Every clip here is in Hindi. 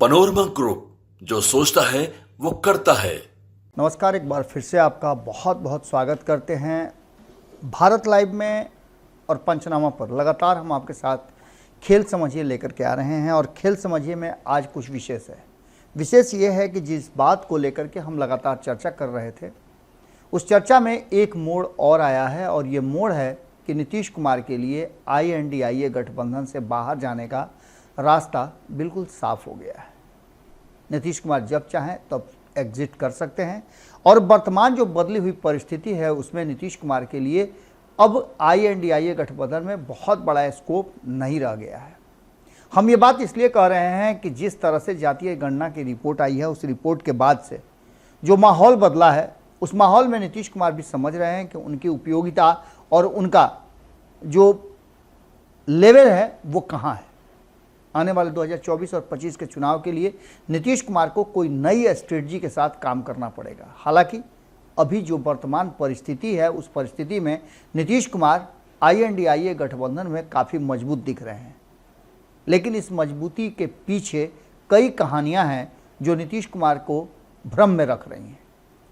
पनोरमा ग्रुप, जो सोचता है वो करता है। नमस्कार, एक बार फिर से आपका बहुत बहुत स्वागत करते हैं भारत लाइव में और पंचनामा पर। लगातार हम आपके साथ खेल समझिए लेकर के आ रहे हैं और खेल समझिए में आज कुछ विशेष है। विशेष ये है कि जिस बात को लेकर के हम लगातार चर्चा कर रहे थे, उस चर्चा में एक मोड़ और आया है और ये मोड़ है कि नीतीश कुमार के लिए INDIA गठबंधन से बाहर जाने का रास्ता बिल्कुल साफ हो गया है। नीतीश कुमार जब चाहें तब एग्जिट कर सकते हैं और वर्तमान जो बदली हुई परिस्थिति है उसमें नीतीश कुमार के लिए अब INDIA गठबंधन में बहुत बड़ा स्कोप नहीं रह गया है। हम ये बात इसलिए कह रहे हैं कि जिस तरह से जातीय गणना की रिपोर्ट आई है, उस रिपोर्ट के बाद से जो माहौल बदला है, उस माहौल में नीतीश कुमार भी समझ रहे हैं कि उनकी उपयोगिता और उनका जो लेवल है वो कहाँ है। आने वाले 2024 और 25 के चुनाव के लिए नीतीश कुमार को कोई नई स्ट्रेटजी के साथ काम करना पड़ेगा। हालांकि अभी जो वर्तमान परिस्थिति है, उस परिस्थिति में नीतीश कुमार INDIA गठबंधन में काफ़ी मजबूत दिख रहे हैं, लेकिन इस मजबूती के पीछे कई कहानियां हैं जो नीतीश कुमार को भ्रम में रख रही हैं।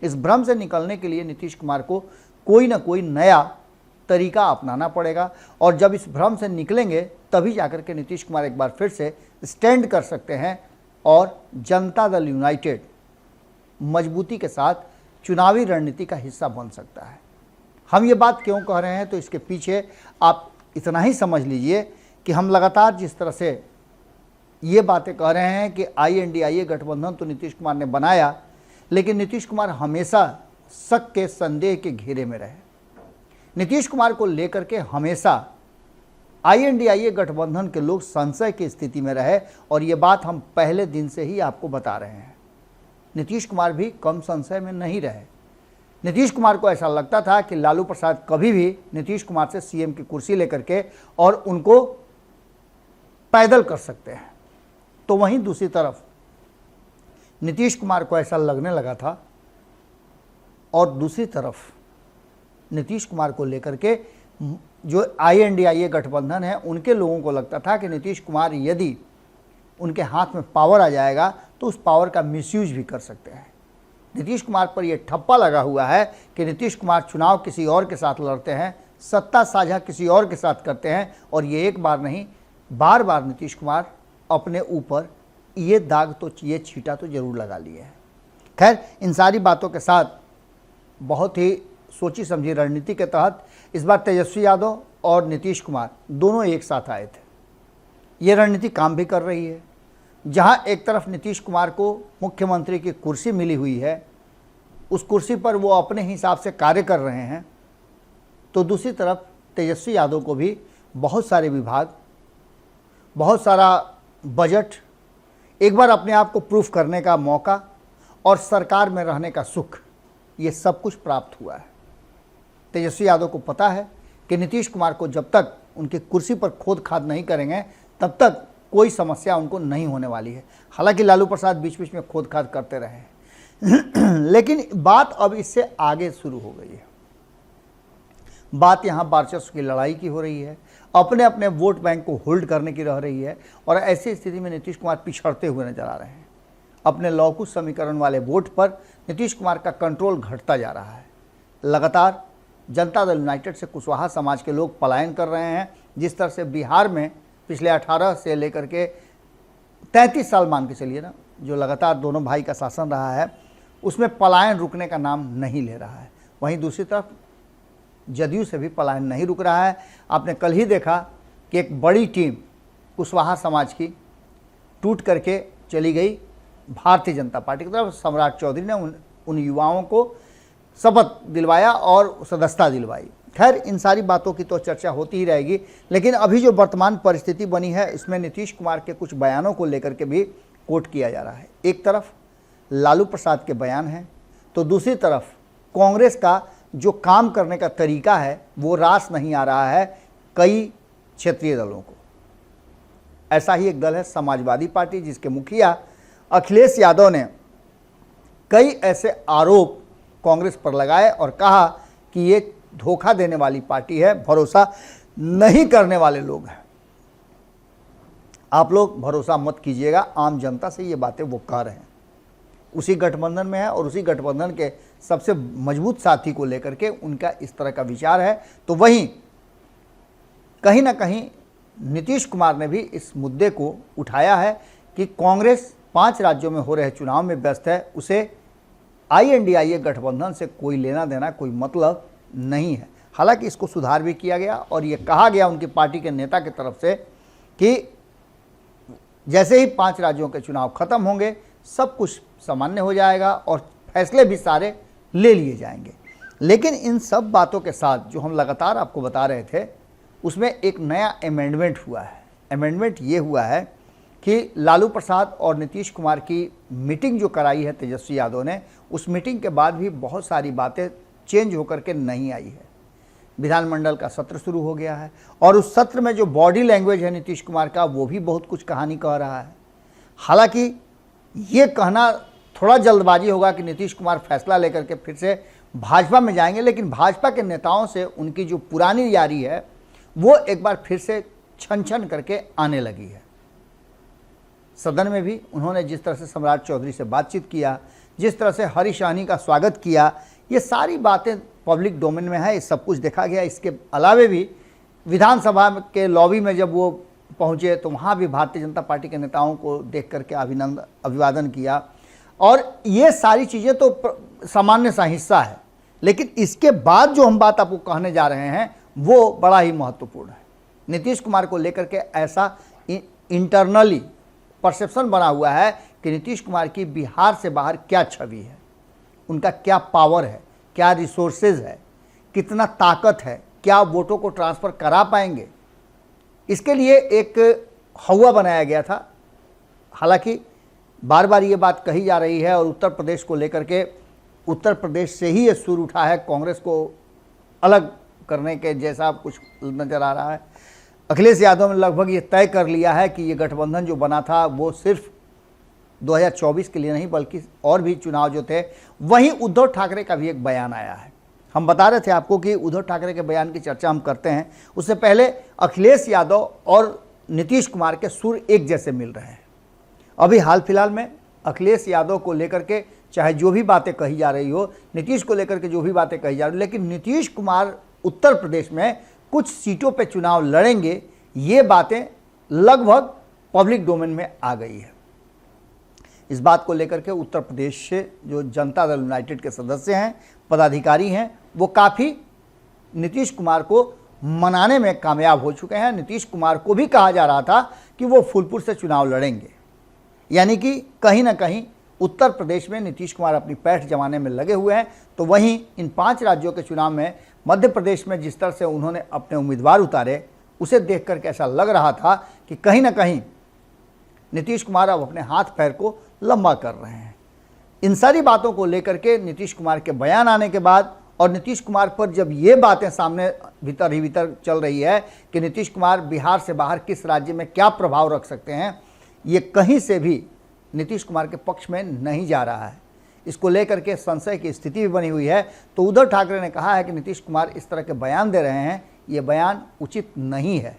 इस भ्रम से निकलने के लिए नीतीश कुमार को कोई ना कोई नया तरीका अपनाना पड़ेगा और जब इस भ्रम से निकलेंगे तभी जाकर के नीतीश कुमार एक बार फिर से स्टैंड कर सकते हैं और जनता दल यूनाइटेड मजबूती के साथ चुनावी रणनीति का हिस्सा बन सकता है। हम ये बात क्यों कह रहे हैं, तो इसके पीछे आप इतना ही समझ लीजिए कि हम लगातार जिस तरह से ये बातें कह रहे हैं कि INDIA गठबंधन तो नीतीश कुमार ने बनाया, लेकिन नीतीश कुमार हमेशा शक के संदेह के घेरे में रहे। नीतीश कुमार को लेकर के हमेशा INDIA गठबंधन के लोग संशय की स्थिति में रहे और ये बात हम पहले दिन से ही आपको बता रहे हैं। नीतीश कुमार भी कम संशय में नहीं रहे। नीतीश कुमार को ऐसा लगता था कि लालू प्रसाद कभी भी नीतीश कुमार से CM की कुर्सी लेकर के और उनको पैदल कर सकते हैं। तो वहीं दूसरी तरफ नीतीश कुमार को ऐसा लगने लगा था और दूसरी तरफ नीतीश कुमार को लेकर के जो INDIA गठबंधन है, उनके लोगों को लगता था कि नीतीश कुमार यदि उनके हाथ में पावर आ जाएगा तो उस पावर का मिसयूज भी कर सकते हैं। नीतीश कुमार पर यह ठप्पा लगा हुआ है कि नीतीश कुमार चुनाव किसी और के साथ लड़ते हैं, सत्ता साझा किसी और के साथ करते हैं और ये एक बार नहीं, बार बार नीतीश कुमार अपने ऊपर ये दाग तो ये छींटा तो जरूर लगा लिए हैं। खैर, इन सारी बातों के साथ बहुत ही सोची समझी रणनीति के तहत इस बार तेजस्वी यादव और नीतीश कुमार दोनों एक साथ आए थे। ये रणनीति काम भी कर रही है। जहां एक तरफ नीतीश कुमार को मुख्यमंत्री की कुर्सी मिली हुई है, उस कुर्सी पर वो अपने हिसाब से कार्य कर रहे हैं, तो दूसरी तरफ तेजस्वी यादव को भी बहुत सारे विभाग, बहुत सारा बजट, एक बार अपने आप को प्रूफ करने का मौका और सरकार में रहने का सुख, ये सब कुछ प्राप्त हुआ है। तेजस्वी यादव को पता है कि नीतीश कुमार को जब तक उनकी कुर्सी पर खोद खाद नहीं करेंगे तब तक कोई समस्या उनको नहीं होने वाली है। हालांकि लालू प्रसाद बीच बीच में खोद खाद करते रहे हैं लेकिन बात अब इससे आगे शुरू हो गई है। बात यहाँ वर्चस्व की लड़ाई की हो रही है, अपने अपने वोट बैंक को होल्ड करने की रह रही है और ऐसी स्थिति में नीतीश कुमार पिछड़ते हुए नजर आ रहे हैं। अपने लौकुश समीकरण वाले वोट पर नीतीश कुमार का कंट्रोल घटता जा रहा है। लगातार जनता दल यूनाइटेड से कुशवाहा समाज के लोग पलायन कर रहे हैं। जिस तरह से बिहार में पिछले 18 से लेकर के 33 साल मान के चलिए ना, जो लगातार दोनों भाई का शासन रहा है, उसमें पलायन रुकने का नाम नहीं ले रहा है। वहीं दूसरी तरफ जदयू से भी पलायन नहीं रुक रहा है। आपने कल ही देखा कि एक बड़ी टीम कुशवाहा समाज की टूट करके चली गई भारतीय जनता पार्टी की तरफ। सम्राट चौधरी ने उन युवाओं को शपथ दिलवाया और सदस्यता दिलवाई। खैर, इन सारी बातों की तो चर्चा होती ही रहेगी, लेकिन अभी जो वर्तमान परिस्थिति बनी है, इसमें नीतीश कुमार के कुछ बयानों को लेकर के भी कोट किया जा रहा है। एक तरफ लालू प्रसाद के बयान हैं, तो दूसरी तरफ कांग्रेस का जो काम करने का तरीका है वो रास नहीं आ रहा है कई क्षेत्रीय दलों को। ऐसा ही एक दल है समाजवादी पार्टी, जिसके मुखिया अखिलेश यादव ने कई ऐसे आरोप कांग्रेस पर लगाए और कहा कि ये धोखा देने वाली पार्टी है, भरोसा नहीं करने वाले लोग हैं। आप लोग भरोसा मत कीजिएगा, आम जनता से ये बातें वो कह रहे हैं। उसी गठबंधन में है और उसी गठबंधन के सबसे मजबूत साथी को लेकर के उनका इस तरह का विचार है। तो वहीं कहीं ना कहीं नीतीश कुमार ने भी इस मुद्दे को उठाया है कि कांग्रेस 5 राज्यों में हो रहे चुनाव में व्यस्त है, उसे INDIA गठबंधन से कोई लेना देना, कोई मतलब नहीं है। हालांकि इसको सुधार भी किया गया और ये कहा गया उनकी पार्टी के नेता की तरफ से कि जैसे ही 5 राज्यों के चुनाव खत्म होंगे सब कुछ सामान्य हो जाएगा और फैसले भी सारे ले लिए जाएंगे। लेकिन इन सब बातों के साथ जो हम लगातार आपको बता रहे थे, उसमें एक नया अमेंडमेंट हुआ है। अमेंडमेंट ये हुआ है कि लालू प्रसाद और नीतीश कुमार की मीटिंग जो कराई है तेजस्वी यादव ने, उस मीटिंग के बाद भी बहुत सारी बातें चेंज होकर के नहीं आई है। विधानमंडल का सत्र शुरू हो गया है और उस सत्र में जो बॉडी लैंग्वेज है नीतीश कुमार का, वो भी बहुत कुछ कहानी कह रहा है। हालांकि ये कहना थोड़ा जल्दबाजी होगा कि नीतीश कुमार फैसला लेकर के फिर से भाजपा में जाएंगे, लेकिन भाजपा के नेताओं से उनकी जो पुरानी यारी है वो एक बार फिर से छन छन करके आने लगी है। सदन में भी उन्होंने जिस तरह से सम्राट चौधरी से बातचीत किया, जिस तरह से हरीश सहनी का स्वागत किया, ये सारी बातें पब्लिक डोमेन में है, ये सब कुछ देखा गया। इसके अलावे भी विधानसभा के लॉबी में जब वो पहुंचे तो वहाँ भी भारतीय जनता पार्टी के नेताओं को देख करके अभिवादन किया और ये सारी चीज़ें तो सामान्य सा हिस्सा है। लेकिन इसके बाद जो हम बात आपको कहने जा रहे हैं वो बड़ा ही महत्वपूर्ण है। नीतीश कुमार को लेकर के ऐसा इंटरनली परसेप्शन बना हुआ है कि नीतीश कुमार की बिहार से बाहर क्या छवि है, उनका क्या पावर है, क्या रिसोर्सेज है, कितना ताकत है, क्या वोटों को ट्रांसफ़र करा पाएंगे, इसके लिए एक हवा बनाया गया था। हालांकि बार बार ये बात कही जा रही है और उत्तर प्रदेश को लेकर के उत्तर प्रदेश से ही ये सुर उठा है, कांग्रेस को अलग करने के जैसा कुछ नज़र आ रहा है। अखिलेश यादव ने लगभग ये तय कर लिया है कि ये गठबंधन जो बना था वो सिर्फ 2024 के लिए नहीं बल्कि और भी चुनाव जो थे। वहीं उद्धव ठाकरे का भी एक बयान आया है। हम बता रहे थे आपको कि उद्धव ठाकरे के बयान की चर्चा हम करते हैं, उससे पहले अखिलेश यादव और नीतीश कुमार के सुर एक जैसे मिल रहे हैं। अभी हाल फिलहाल में अखिलेश यादव को लेकर के चाहे जो भी बातें कही जा रही हो, नीतीश को लेकर के जो भी बातें कही जा रही हो, लेकिन नीतीश कुमार उत्तर प्रदेश में कुछ सीटों पे चुनाव लड़ेंगे, ये बातें लगभग पब्लिक डोमेन में आ गई है। इस बात को लेकर के उत्तर प्रदेश से जो जनता दल यूनाइटेड के सदस्य हैं, पदाधिकारी हैं, वो काफ़ी नीतीश कुमार को मनाने में कामयाब हो चुके हैं। नीतीश कुमार को भी कहा जा रहा था कि वो फूलपुर से चुनाव लड़ेंगे, यानी कि कहीं ना कहीं उत्तर प्रदेश में नीतीश कुमार अपनी पैठ जमाने में लगे हुए हैं। तो वहीं इन 5 राज्यों के चुनाव में मध्य प्रदेश में जिस तरह से उन्होंने अपने उम्मीदवार उतारे, उसे देख करके ऐसा लग रहा था कि कहीं ना कहीं नीतीश कुमार अब अपने हाथ पैर को लंबा कर रहे हैं। इन सारी बातों को लेकर के नीतीश कुमार के बयान आने के बाद और नीतीश कुमार पर जब ये बातें सामने भीतर ही भीतर चल रही है कि नीतीश कुमार बिहार से बाहर किस राज्य में क्या प्रभाव रख सकते हैं, ये कहीं से भी नीतीश कुमार के पक्ष में नहीं जा रहा है। इसको लेकर के संशय की स्थिति भी बनी हुई है। तो उद्धव ठाकरे ने कहा है कि नीतीश कुमार इस तरह के बयान दे रहे हैं, ये बयान उचित नहीं है,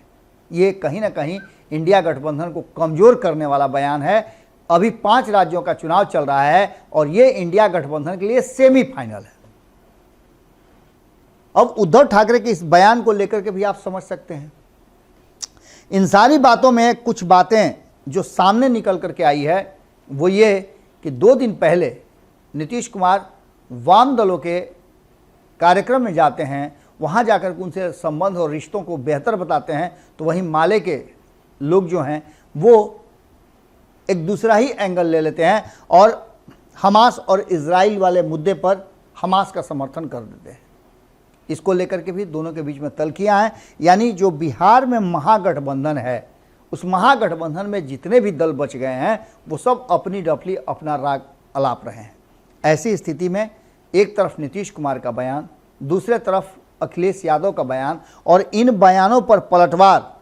ये कहीं ना कहीं इंडिया गठबंधन को कमज़ोर करने वाला बयान है। अभी 5 राज्यों का चुनाव चल रहा है और ये इंडिया गठबंधन के लिए सेमीफाइनल है। अब उद्धव ठाकरे के इस बयान को लेकर के भी आप समझ सकते हैं। इन सारी बातों में कुछ बातें जो सामने निकल करके आई है वो ये कि 2 दिन पहले नीतीश कुमार वाम दलों के कार्यक्रम में जाते हैं, वहाँ जाकर के उनसे संबंध और रिश्तों को बेहतर बताते हैं, तो वहीं माले के लोग जो हैं वो एक दूसरा ही एंगल ले लेते हैं और हमास और इजराइल वाले मुद्दे पर हमास का समर्थन कर देते हैं। इसको लेकर के भी दोनों के बीच में तल्खियाँ हैं। यानी जो बिहार में महागठबंधन है, उस महागठबंधन में जितने भी दल बच गए हैं वो सब अपनी डफली अपना राग अलाप रहे हैं। ऐसी स्थिति में एक तरफ नीतीश कुमार का बयान, दूसरे तरफ अखिलेश यादव का बयान, और इन बयानों पर पलटवार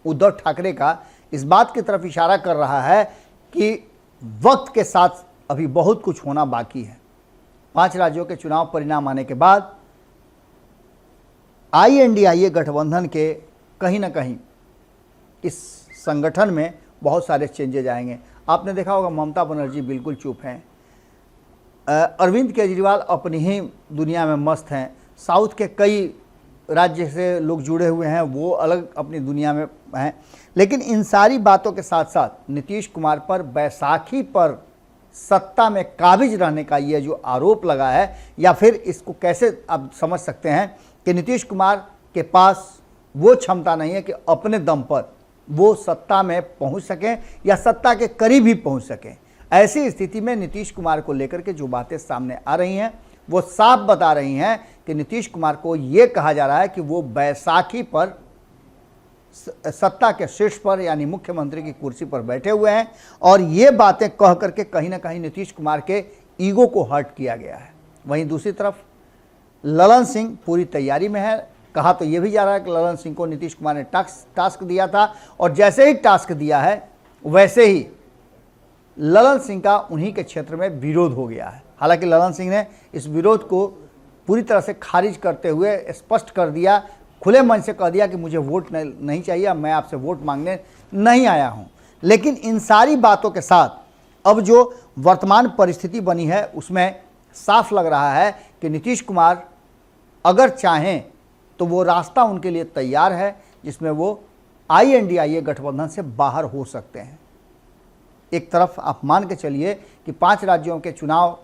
उद्धव ठाकरे का इस बात की तरफ इशारा कर रहा है कि वक्त के साथ अभी बहुत कुछ होना बाकी है। 5 राज्यों के चुनाव परिणाम आने के बाद INDIA गठबंधन के कहीं ना कहीं इस संगठन में बहुत सारे चेंजेज आएंगे। आपने देखा होगा ममता बनर्जी बिल्कुल चुप हैं, अरविंद केजरीवाल अपनी ही दुनिया में मस्त हैं, साउथ के कई राज्य से लोग जुड़े हुए हैं, वो अलग अपनी दुनिया में हैं। लेकिन इन सारी बातों के साथ साथ नीतीश कुमार पर बैसाखी पर सत्ता में काबिज रहने का ये जो आरोप लगा है, या फिर इसको कैसे आप समझ सकते हैं कि नीतीश कुमार के पास वो क्षमता नहीं है कि अपने दम पर वो सत्ता में पहुंच सकें या सत्ता के करीब ही पहुंच सकें। ऐसी स्थिति में नीतीश कुमार को लेकर के जो बातें सामने आ रही हैं वो साफ बता रही हैं कि नीतीश कुमार को ये कहा जा रहा है कि वो बैसाखी पर सत्ता के शीर्ष पर यानी मुख्यमंत्री की कुर्सी पर बैठे हुए हैं, और ये बातें कह करके कहीं ना कहीं नीतीश कुमार के ईगो को हर्ट किया गया है। वहीं दूसरी तरफ ललन सिंह पूरी तैयारी में है। कहा तो ये भी जा रहा है कि ललन सिंह को नीतीश कुमार ने टास्क दिया था, और जैसे ही टास्क दिया है वैसे ही ललन सिंह का उन्हीं के क्षेत्र में विरोध हो गया है। हालांकि ललन सिंह ने इस विरोध को पूरी तरह से खारिज करते हुए स्पष्ट कर दिया, खुले मन से कह दिया कि मुझे वोट नहीं चाहिए, मैं आपसे वोट मांगने नहीं आया हूं। लेकिन इन सारी बातों के साथ अब जो वर्तमान परिस्थिति बनी है उसमें साफ लग रहा है कि नीतीश कुमार अगर चाहें तो वो रास्ता उनके लिए तैयार है, जिसमें वो INDIA गठबंधन से बाहर हो सकते हैं। एक तरफ आप मान के चलिए कि 5 राज्यों के चुनाव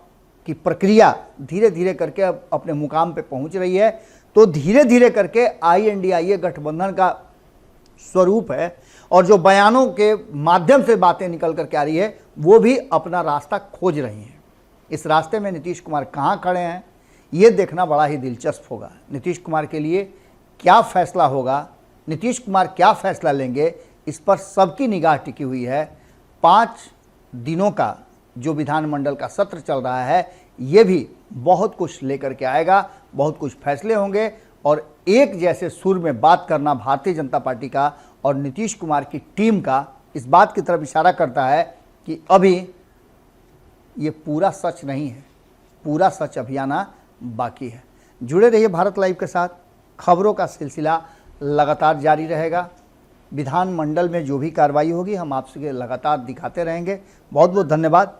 की प्रक्रिया धीरे धीरे करके अब अपने मुकाम पे पहुंच रही है, तो धीरे धीरे करके INDIA गठबंधन का स्वरूप है और जो बयानों के माध्यम से बातें निकल करके आ रही है वो भी अपना रास्ता खोज रही हैं। इस रास्ते में नीतीश कुमार कहाँ खड़े हैं ये देखना बड़ा ही दिलचस्प होगा। नीतीश कुमार के लिए क्या फैसला होगा, नीतीश कुमार क्या फैसला लेंगे, इस पर सबकी निगाह टिकी हुई है। 5 दिनों का जो विधानमंडल का सत्र चल रहा है ये भी बहुत कुछ लेकर के आएगा, बहुत कुछ फैसले होंगे, और एक जैसे सुर में बात करना भारतीय जनता पार्टी का और नीतीश कुमार की टीम का इस बात की तरफ इशारा करता है कि अभी ये पूरा सच नहीं है, पूरा सच अभी आना बाकी है। जुड़े रहिए भारत लाइव के साथ, खबरों का सिलसिला लगातार जारी रहेगा। विधानमंडल में जो भी कार्रवाई होगी हम आपसे लगातार दिखाते रहेंगे। बहुत बहुत धन्यवाद,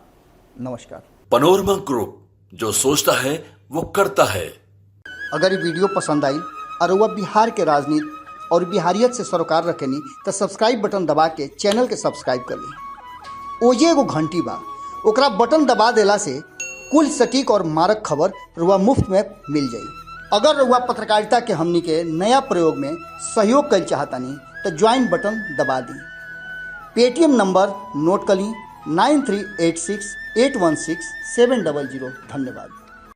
नमस्कार। पनोरमा ग्रुप, जो सोचता है वो करता है। अगर ये वीडियो पसंद आई और वह बिहार के राजनीति और बिहारियत से सरोकार रखेनी तो सब्सक्राइब बटन दबा के चैनल के सब्सक्राइब कर ली। ओजे एगो घंटी बा, ओकरा बटन दबा देला से कुल सटीक और मारक खबर रुआ मुफ्त में मिल जाई। अगर रुआ पत्रकारिता के हमनी के नया प्रयोग में सहयोग कर चाहतानी तो ज्वाइन बटन दबा दी। पेटीएम नंबर नोट कर ली 9386816700। धन्यवाद।